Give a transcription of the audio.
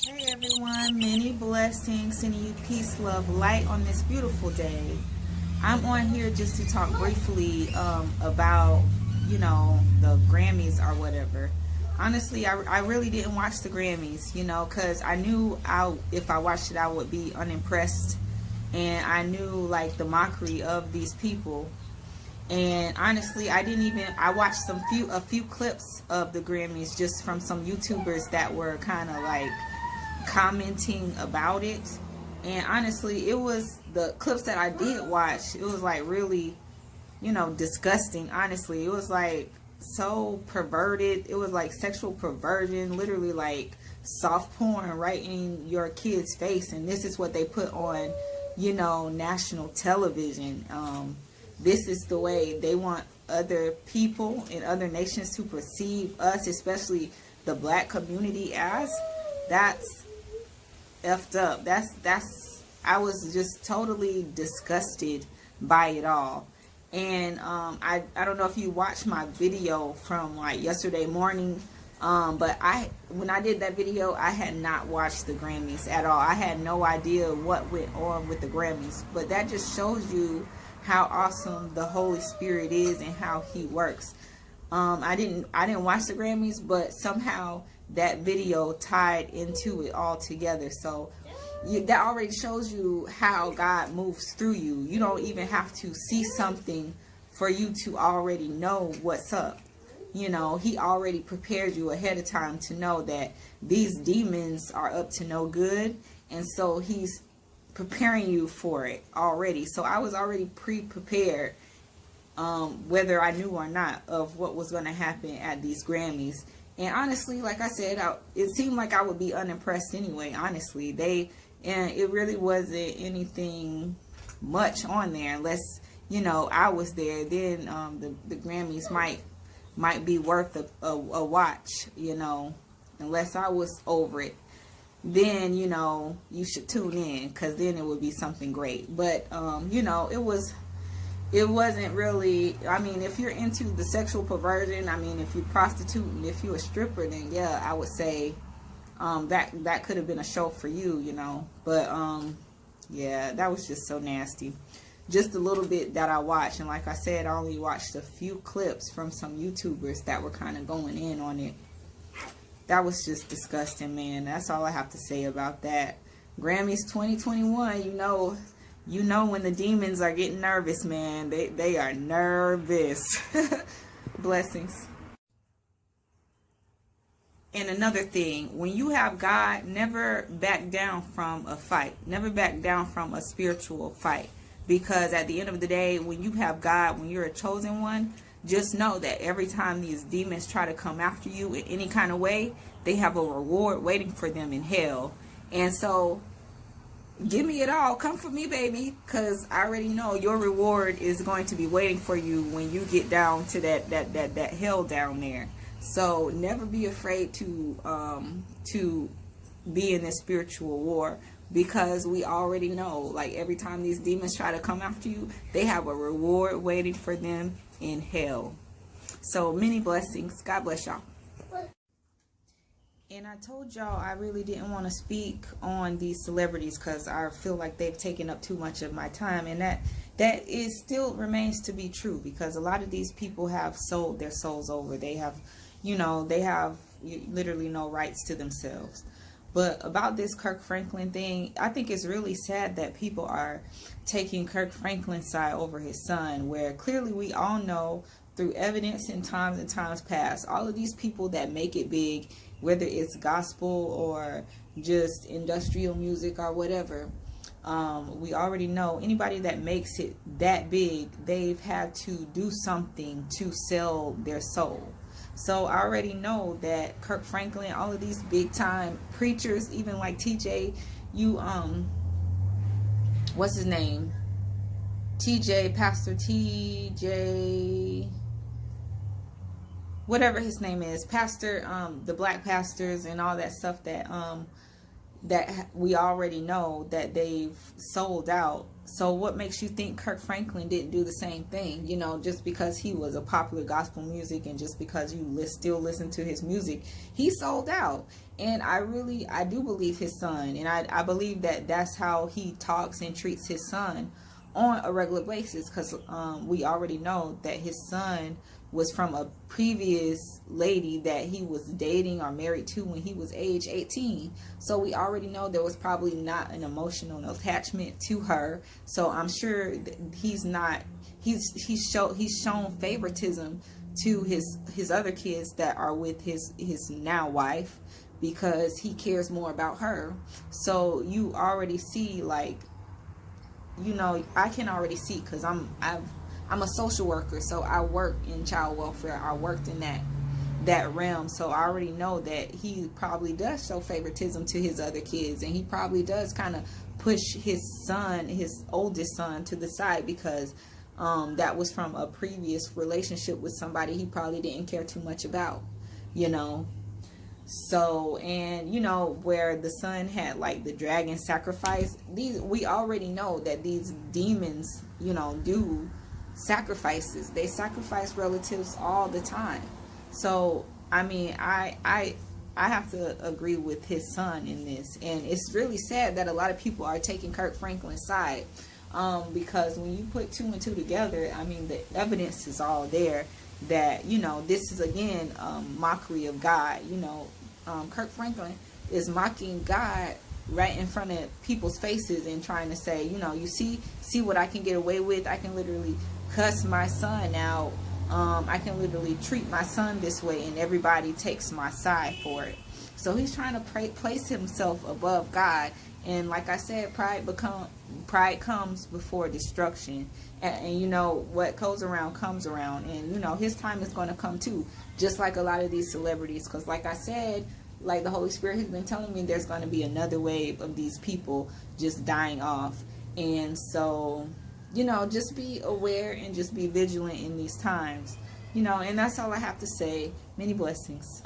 Hey everyone, many blessings, sending you peace, love, light on this beautiful day. I'm on here just to talk briefly about, the Grammys or whatever. Honestly, I really didn't watch the Grammys, because I knew if I watched it, I would be unimpressed. And I knew, like, the mockery of these people. And honestly, I watched a few clips of the Grammys just from some YouTubers that were kind of like commenting about it. And honestly, it was the clips that I did watch, it was like really, disgusting. Honestly, it was like so perverted. It was like sexual perversion, literally like soft porn right in your kid's face. And this is what they put on, national television. This is the way they want other people in other nations to perceive us, especially the black community, as. That's effed up. I was just totally disgusted by it all. And I don't know if you watched my video from like yesterday morning, but when I did that video, I had not watched the Grammys at all. I had no idea what went on with the Grammys, but that just shows you how awesome the Holy Spirit is and how He works. I didn't watch the Grammys, but somehow that video tied into it all together. So that already shows you how God moves through you. You don't even have to see something for you to already know what's up. He already prepared you ahead of time to know that these demons are up to no good, and so He's preparing you for it already. So I was already pre-prepared, whether I knew or not, of what was going to happen at these Grammys. And honestly, like I said, it seemed like I would be unimpressed anyway. Honestly, it really wasn't anything much on there, unless I was there. Then the Grammys might be worth a watch, unless I was over it. Then you should tune in, because then it would be something great. But it wasn't really. I mean, if you're into the sexual perversion, I mean, if you're prostituting, if you're a stripper, then yeah, I would say that could have been a show for you, But yeah, that was just so nasty. Just a little bit that I watched, and like I said, I only watched a few clips from some YouTubers that were kind of going in on it. That was just disgusting, man. That's all I have to say about that. Grammys 2021, you know when the demons are getting nervous, man. They are nervous. Blessings. And another thing, when you have God, never back down from a fight. Never back down from a spiritual fight. Because at the end of the day, when you have God, when you're a chosen one, just know that every time these demons try to come after you in any kind of way, they have a reward waiting for them in hell. And so, give me it all. Come for me, baby. Because I already know your reward is going to be waiting for you when you get down to that hell down there. So, never be afraid to be in this spiritual war. Because we already know, like, every time these demons try to come after you, they have a reward waiting for them in hell. So many blessings. God bless y'all. And I told y'all I really didn't want to speak on these celebrities because I feel like they've taken up too much of my time, and that is still remains to be true, because a lot of these people have sold their souls over. They have literally no rights to themselves. But about this Kirk Franklin thing, I think it's really sad that people are taking Kirk Franklin's side over his son, where clearly we all know through evidence in times and times past, all of these people that make it big, whether it's gospel or just industrial music or whatever, we already know anybody that makes it that big, they've had to do something to sell their soul. So I already know that Kirk Franklin, all of these big time preachers, even like TJ, what's his name? Pastor TJ, whatever his name is, pastor, the black pastors and all that stuff that, that we already know that they've sold out. So what makes you think Kirk Franklin didn't do the same thing? You know, just because he was a popular gospel music and just because you still listen to his music, he sold out. And I do believe his son, and I believe that that's how he talks and treats his son on a regular basis, because we already know that his son was from a previous lady that he was dating or married to when he was age 18. So we already know there was probably not an emotional attachment to her. So I'm sure he's shown favoritism to his other kids that are with his now wife, because he cares more about her. So you already see, like, you know, I can already see, because I'm a social worker, so I work in child welfare. I worked in that realm, so I already know that he probably does show favoritism to his other kids, and he probably does kind of push his son, his oldest son, to the side, because that was from a previous relationship with somebody he probably didn't care too much about, you know. So, and you know, where the son had like the dragon sacrifice, we already know that these demons, you know, do sacrifices. They sacrifice relatives all the time. So I mean, I have to agree with his son in this, and it's really sad that a lot of people are taking Kirk Franklin's side, because when you put two and two together, I mean, the evidence is all there that, you know, this is again mockery of God. You know, Kirk Franklin is mocking God right in front of people's faces and trying to say, you know, you see what I can get away with. I can literally cuss my son out. I can literally treat my son this way, and everybody takes my side for it. So he's trying to place himself above God. And like I said, pride comes before destruction. And you know, what goes around comes around. And you know, his time is going to come too, just like a lot of these celebrities. Because like I said, like the Holy Spirit has been telling me, there's going to be another wave of these people just dying off. And so, you know, just be aware and just be vigilant in these times. You know, and that's all I have to say. Many blessings.